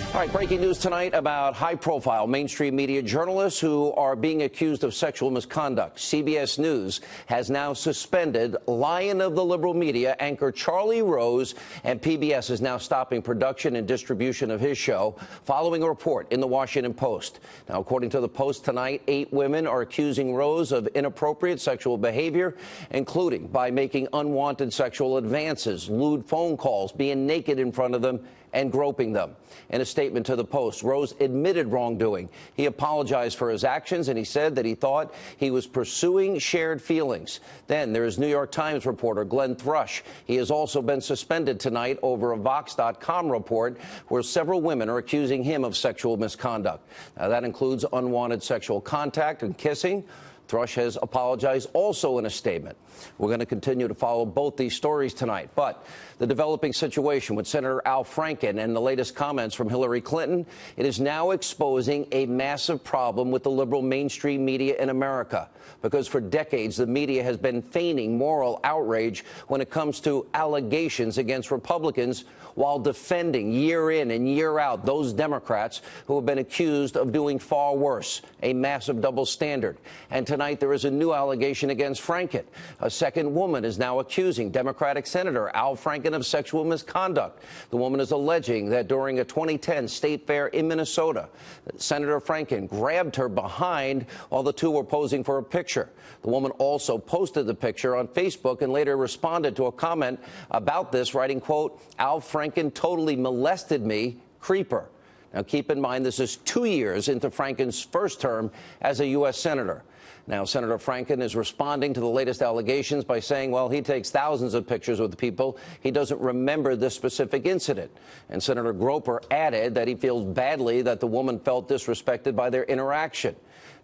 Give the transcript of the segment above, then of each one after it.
All right, breaking news tonight about high-profile mainstream media journalists who are being accused of sexual misconduct. CBS News has now suspended Lion of the liberal media anchor Charlie Rose, and PBS is now stopping production and distribution of his show following a report in the Washington Post. Now, according to the Post tonight, 8 women are accusing Rose of inappropriate sexual behavior, including by making unwanted sexual advances, lewd phone calls, being naked in front of them, and groping them. In a statement to the Post, Rose admitted wrongdoing. He apologized for his actions, and he said that he thought he was pursuing shared feelings. Then there is New York Times reporter Glenn Thrush. He has also been suspended tonight over a Vox.com report where several women are accusing him of sexual misconduct. Now, that includes unwanted sexual contact and kissing. Thrush has apologized also in a statement. We're going to continue to follow both these stories tonight. But the developing situation with Senator Al Franken and the latest comments from Hillary Clinton, it is now exposing a massive problem with the liberal mainstream media in America. Because for decades, the media has been feigning moral outrage when it comes to allegations against Republicans while defending year in and year out those Democrats who have been accused of doing far worse, a massive double standard. And tonight there is a new allegation against Franken. A second woman is now accusing Democratic Senator Al Franken of sexual misconduct. The woman is alleging that during a 2010 state fair in Minnesota, Senator Franken grabbed her behind while the two were posing for a picture. The woman also posted the picture on Facebook and later responded to a comment about this, writing, quote, "Al Franken totally molested me, creeper." Now, keep in mind, this is 2 years into Franken's first term as a U.S. Senator. Now, Senator Franken is responding to the latest allegations by saying, well, he takes thousands of pictures with people. He doesn't remember this specific incident. And Senator Groper added that he feels badly that the woman felt disrespected by their interaction.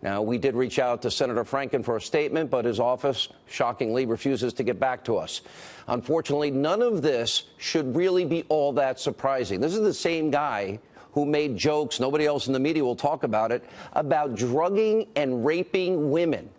Now, we did reach out to Senator Franken for a statement, but his office shockingly refuses to get back to us. Unfortunately, none of this should really be all that surprising. This is the same guy who made jokes, nobody else in the media will talk about it, about drugging and raping women.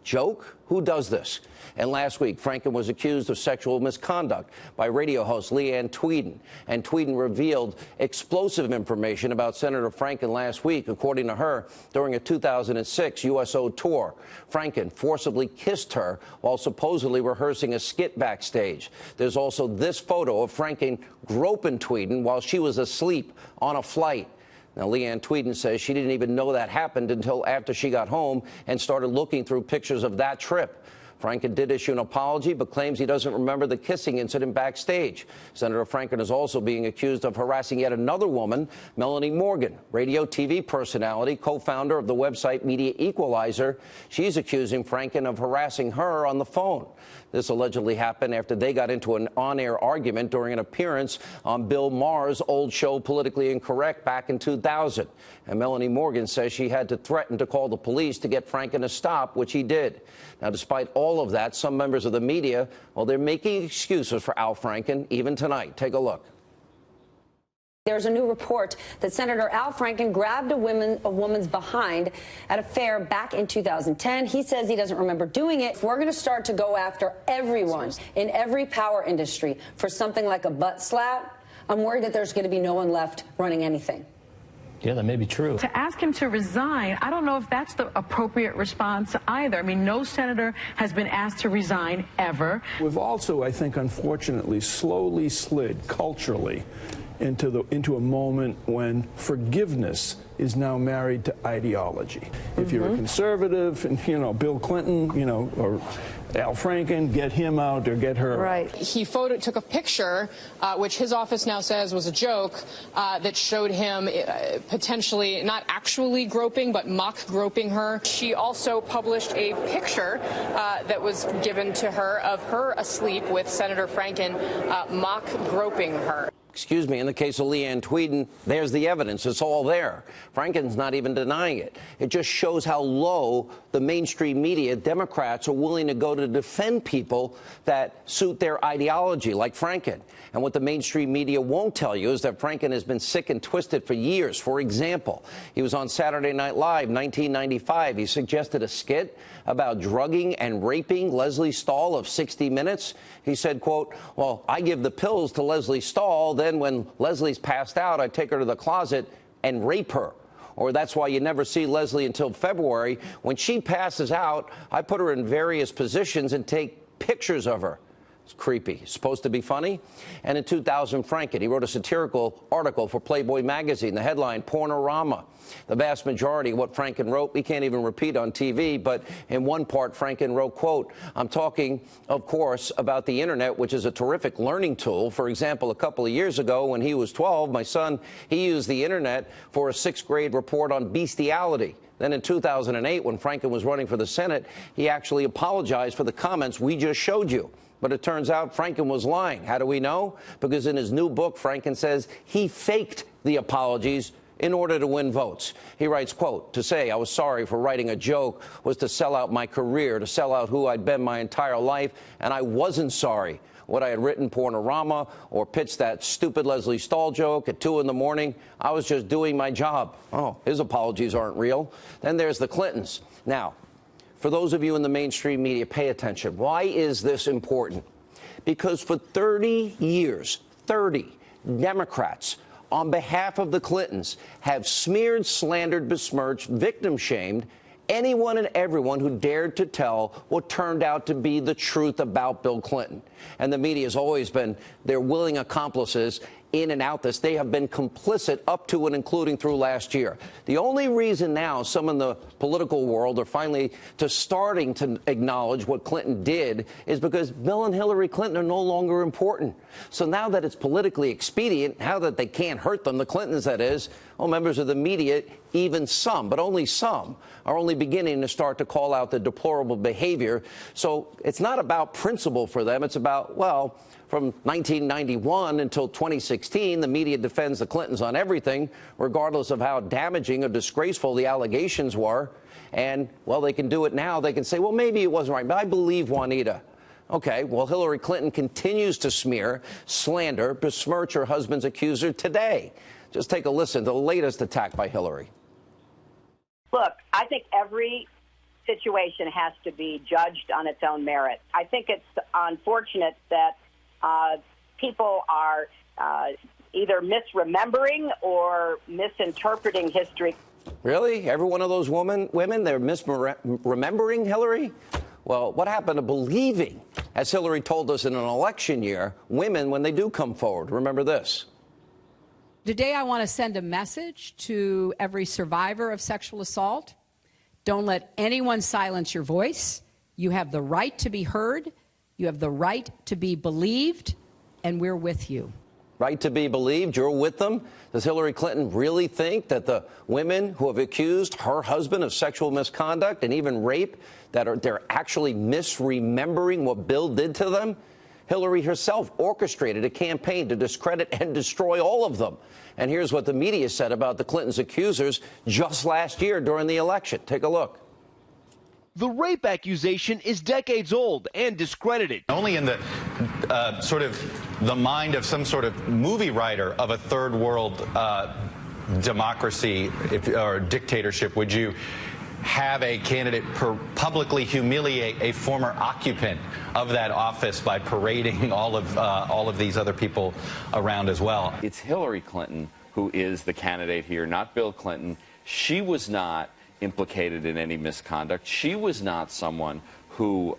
Joke? Who does this? And last week, Franken was accused of sexual misconduct by radio host Leanne Tweeden. And Tweeden revealed explosive information about Senator Franken last week. According to her, during a 2006 USO tour, Franken forcibly kissed her while supposedly rehearsing a skit backstage. There's also this photo of Franken groping Tweeden while she was asleep on a flight. Now, Leanne Tweeden says she didn't even know that happened until after she got home and started looking through pictures of that trip. Franken did issue an apology, but claims he doesn't remember the kissing incident backstage. Senator Franken is also being accused of harassing yet another woman, Melanie Morgan, radio TV personality, co-founder of the website Media Equalizer. She's accusing Franken of harassing her on the phone. This allegedly happened after they got into an on-air argument during an appearance on Bill Maher's old show, Politically Incorrect, back in 2000. And Melanie Morgan says she had to threaten to call the police to get Franken to stop, which he did. Now, despite all of that, some members of the media, well, they're making excuses for Al Franken, even tonight. Take a look. There's a new report that Senator Al Franken grabbed a woman's behind at a fair back in 2010. He says he doesn't remember doing it. We're going to start to go after everyone in every power industry for something like a butt slap. I'm worried that there's going to be no one left running anything. Yeah, that may be true. To ask him to resign, I don't know if that's the appropriate response either. I mean, no senator has been asked to resign ever. We've also, I think, unfortunately, slowly slid culturally into a moment when forgiveness is now married to ideology. If you're a conservative, and Bill Clinton, or Al Franken, get him out or get her. Right. He took a picture, which his office now says was a joke, that showed him potentially not actually groping, but mock groping her. She also published a picture that was given to her of her asleep with Senator Franken mock groping her. Excuse me, in the case of Leanne Tweeden, there's the evidence. It's all there. Franken's not even denying it. It just shows how low the mainstream media, Democrats, are willing to go to defend people that suit their ideology, like Franken. And what the mainstream media won't tell you is that Franken has been sick and twisted for years. For example, he was on Saturday Night Live, 1995. He suggested a skit about drugging and raping Leslie Stahl of 60 Minutes. He said, quote, well, I give the pills to Leslie Stahl, then Then when Leslie's passed out, I take her to the closet and rape her. Or that's why you never see Leslie until February. When she passes out, I put her in various positions and take pictures of her. It's creepy. Supposed to be funny? And in 2000, Franken, he wrote a satirical article for Playboy magazine. The headline, Pornorama. The vast majority of what Franken wrote, we can't even repeat on TV, but in one part, Franken wrote, quote, I'm talking, of course, about the internet, which is a terrific learning tool. For example, a couple of years ago, when he was 12, my son, he used the internet for a 6th grade report on bestiality. Then in 2008, when Franken was running for the Senate, he actually apologized for the comments we just showed you. But it turns out Franken was lying. How do we know? Because in his new book, Franken says he faked the apologies in order to win votes. He writes, quote, to say I was sorry for writing a joke was to sell out my career, to sell out who I'd been my entire life, and I wasn't sorry. What I had written, Pornorama, or pitched that stupid Leslie Stahl joke at 2 in the morning, I was just doing my job. Oh, his apologies aren't real. Then there's the Clintons. Now, for those of you in the mainstream media, pay attention. Why is this important? Because for 30 years, 30 Democrats on behalf of the Clintons have smeared, slandered, besmirched, victim-shamed anyone and everyone who dared to tell what turned out to be the truth about Bill Clinton. And the media has always been their willing accomplices in and out this. They have been complicit up to and including through last year. The only reason now some in the political world are finally starting to acknowledge what Clinton did is because Bill and Hillary Clinton are no longer important. So now that it's politically expedient, now that they can't hurt them, the Clintons that is, well, members of the media, even some, but only some, are only beginning to start to call out the deplorable behavior. So it's not about principle for them. It's about, well, from 1991 until 2016, the media defends the Clintons on everything, regardless of how damaging or disgraceful the allegations were. And, well, they can do it now. They can say, well, maybe it wasn't right, but I believe Juanita. Okay, well, Hillary Clinton continues to smear, slander, besmirch her husband's accuser today. Just take a listen to the latest attack by Hillary. Look, I think every situation has to be judged on its own merit. I think it's unfortunate that people are either misremembering or misinterpreting history. Really? Every one of those women, they're misremembering Hillary? Well, what happened to believing, as Hillary told us in an election year, women when they do come forward? Remember this. Today, I want to send a message to every survivor of sexual assault. Don't let anyone silence your voice. You have the right to be heard. You have the right to be believed, and we're with you. Right to be believed? You're with them? Does Hillary Clinton really think that the women who have accused her husband of sexual misconduct and even rape, they're actually misremembering what Bill did to them? Hillary herself orchestrated a campaign to discredit and destroy all of them. And here's what the media said about the Clintons' accusers just last year during the election. Take a look. The rape accusation is decades old and discredited. Only in the sort of the mind of some sort of movie writer of a third world democracy or dictatorship would you have a candidate publicly humiliate a former occupant of that office by parading all of these other people around as well. It's Hillary Clinton who is the candidate here, not Bill Clinton. She was not implicated in any misconduct. She was not someone who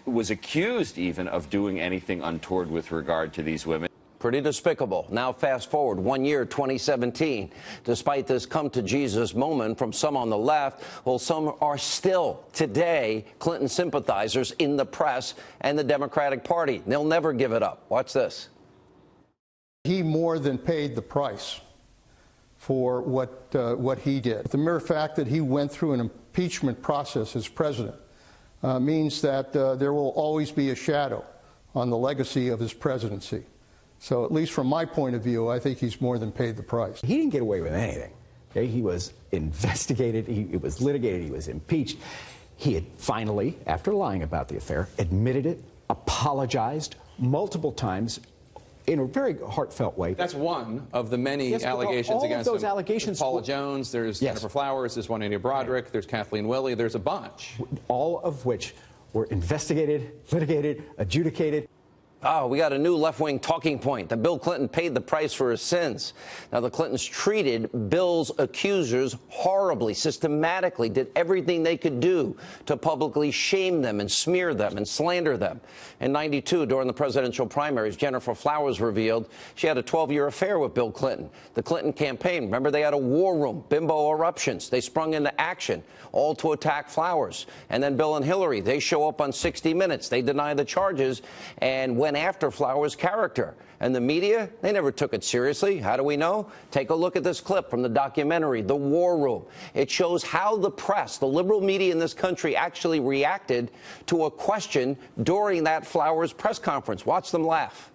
was accused even of doing anything untoward with regard to these women. Pretty despicable. Now fast forward 1 year, 2017. Despite this come-to-Jesus moment from some on the left, well, some are still today Clinton sympathizers in the press and the Democratic Party. They'll never give it up. Watch this. He more than paid the price for what he did. The mere fact that he went through an impeachment process as president means that there will always be a shadow on the legacy of his presidency. So at least from my point of view, I think he's more than paid the price. He didn't get away with anything. Okay? He was investigated, it was litigated, he was impeached. He had finally, after lying about the affair, admitted it, apologized multiple times in a very heartfelt way. That's one of the many allegations against him. All of those allegations. There's Paula Jones, there's Jennifer Flowers, there's Juanita Broderick, there's Kathleen Willey, there's a bunch. All of which were investigated, litigated, adjudicated. Oh, we got a new left-wing talking point, that Bill Clinton paid the price for his sins. Now, the Clintons treated Bill's accusers horribly, systematically, did everything they could do to publicly shame them and smear them and slander them. In '92, during the presidential primaries, Jennifer Flowers revealed she had a 12-year affair with Bill Clinton. The Clinton campaign, remember, they had a war room, bimbo eruptions. They sprung into action, all to attack Flowers. And then Bill and Hillary, they show up on 60 Minutes. They deny the charges and went after Flowers' character. And the media, they never took it seriously. How do we know? Take a look at this clip from the documentary, The War Room. It shows how the press, the liberal media in this country, actually reacted to a question during that Flowers press conference. Watch them laugh.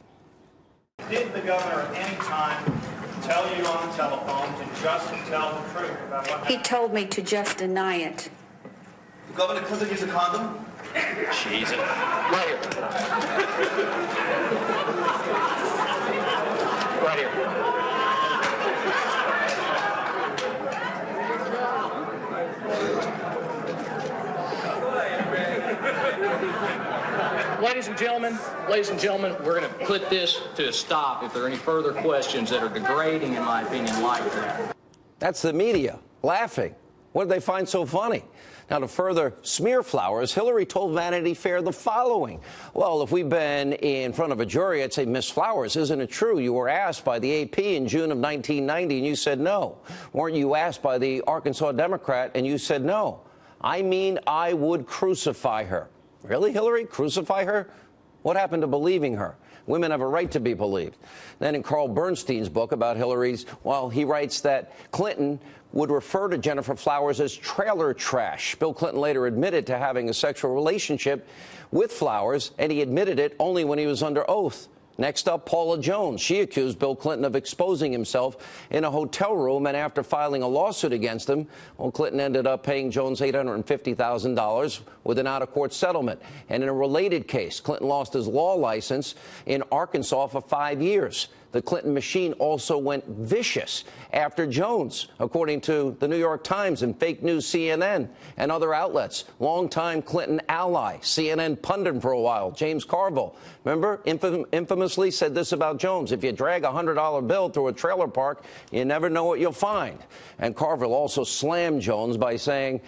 Did the governor at any time tell you on the telephone to just tell the truth about what happened? He told me to just deny it. Governor Clinton use a condom? Jesus. Right here. Right here. Ladies and gentlemen, we're going to put this to a stop. If there are any further questions that are degrading, in my opinion, like that. That's the media laughing. What did they find so funny? Now, to further smear Flowers, Hillary told Vanity Fair the following. Well, if we've been in front of a jury, I'd say, Miss Flowers, isn't it true you were asked by the AP in June of 1990 and you said no? Weren't you asked by the Arkansas Democrat and you said no? I mean, I would crucify her. Really, Hillary? Crucify her? What happened to believing her? Women have a right to be believed. Then in Carl Bernstein's book about Hillary's, well, he writes that Clinton would refer to Jennifer Flowers as trailer trash. Bill Clinton later admitted to having a sexual relationship with Flowers, and he admitted it only when he was under oath. Next up, Paula Jones. She accused Bill Clinton of exposing himself in a hotel room, and after filing a lawsuit against him, well, Clinton ended up paying Jones $850,000 with an out-of-court settlement. And in a related case, Clinton lost his law license in Arkansas for 5 years. The Clinton machine also went vicious after Jones, according to the New York Times and fake news CNN and other outlets. Longtime Clinton ally, CNN pundit for a while, James Carville, remember, infamously said this about Jones: if you drag a $100 bill through a trailer park, you never know what you'll find. And Carville also slammed Jones by saying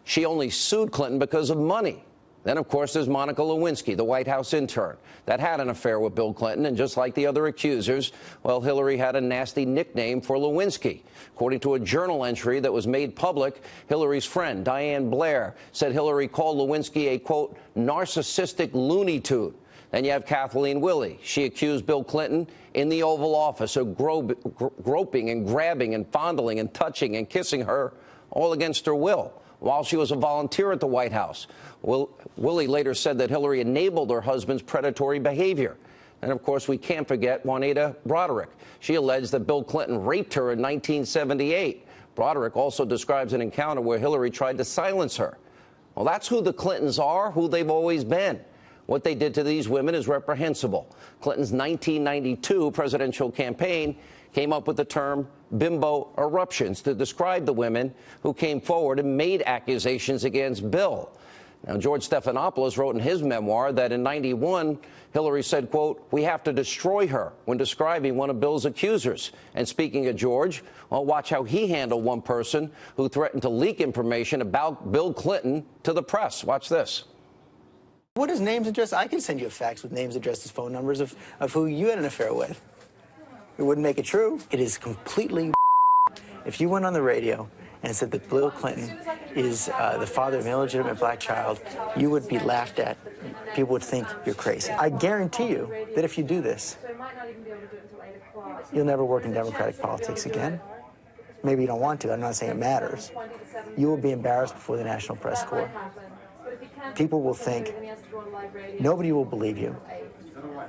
she only sued Clinton because of money. Then, of course, there's Monica Lewinsky, the White House intern, that had an affair with Bill Clinton. And just like the other accusers, well, Hillary had a nasty nickname for Lewinsky. According to a journal entry that was made public, Hillary's friend, Diane Blair, said Hillary called Lewinsky a, quote, narcissistic Looney Tune. Then you have Kathleen Willey. She accused Bill Clinton in the Oval Office of groping and grabbing and fondling and touching and kissing her, all against her will, while she was a volunteer at the White House. Willey later said that Hillary enabled her husband's predatory behavior. And, of course, we can't forget Juanita Broderick. She alleged that Bill Clinton raped her in 1978. Broderick also describes an encounter where Hillary tried to silence her. Well, that's who the Clintons are, who they've always been. What they did to these women is reprehensible. Clinton's 1992 presidential campaign came up with the term bimbo eruptions to describe the women who came forward and made accusations against Bill. Now, George Stephanopoulos wrote in his memoir that in '91, Hillary said, quote, we have to destroy her, when describing one of Bill's accusers. And speaking of George, well, watch how he handled one person who threatened to leak information about Bill Clinton to the press. Watch this. What is names, addresses? I can send you a fax with names, addresses, phone numbers of who you had an affair with. It wouldn't make it true. It is completely if you went on the radio and said that Bill Clinton is the father of an illegitimate black child, you would be laughed at. People would think you're crazy. I guarantee you that if you do this, you'll never work in Democratic politics again. Maybe you don't want to. I'm not saying it matters. You will be embarrassed before the National Press Corps. People will think, nobody will believe you,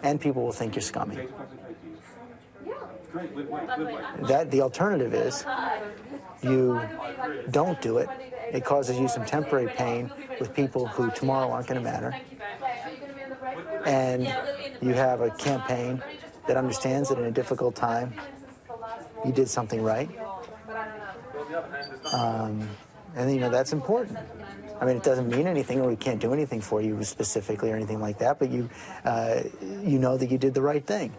and people will think you're scummy. The alternative is you don't do it. It causes you some temporary pain with people who tomorrow aren't going to matter. And you have a campaign that understands that in a difficult time, you did something right. And, you know, that's important. I mean, it doesn't mean anything, or we can't do anything for you specifically or anything like that, but you know that you did the right thing.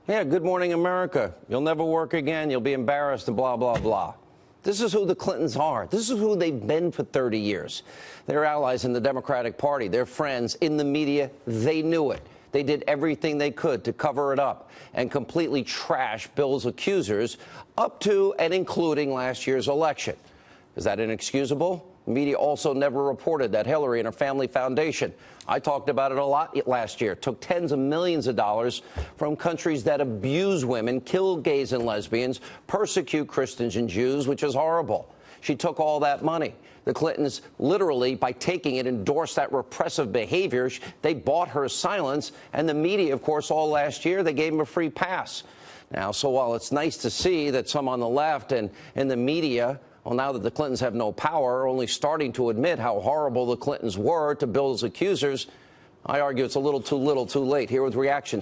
Yeah, Good Morning America. You'll never work again. You'll be embarrassed and blah, blah, blah. This is who the Clintons are. This is who they've been for 30 years. They're allies in the Democratic Party. They're friends in the media. They knew it. They did everything they could to cover it up and completely trash Bill's accusers up to and including last year's election. Is that inexcusable? The media also never reported that Hillary and her family foundation, I talked about it a lot last year, took tens of millions of dollars from countries that abuse women, kill gays and lesbians, persecute Christians and Jews, which is horrible. She took all that money. The Clintons literally, by taking it, endorsed that repressive behavior. They bought her silence, and the media, of course, all last year, they gave them a free pass. Now, so while it's nice to see that some on the left and in the media, well, now that the Clintons have no power, are only starting to admit how horrible the Clintons were to Bill's accusers, I argue it's a little too late. Here with reactions.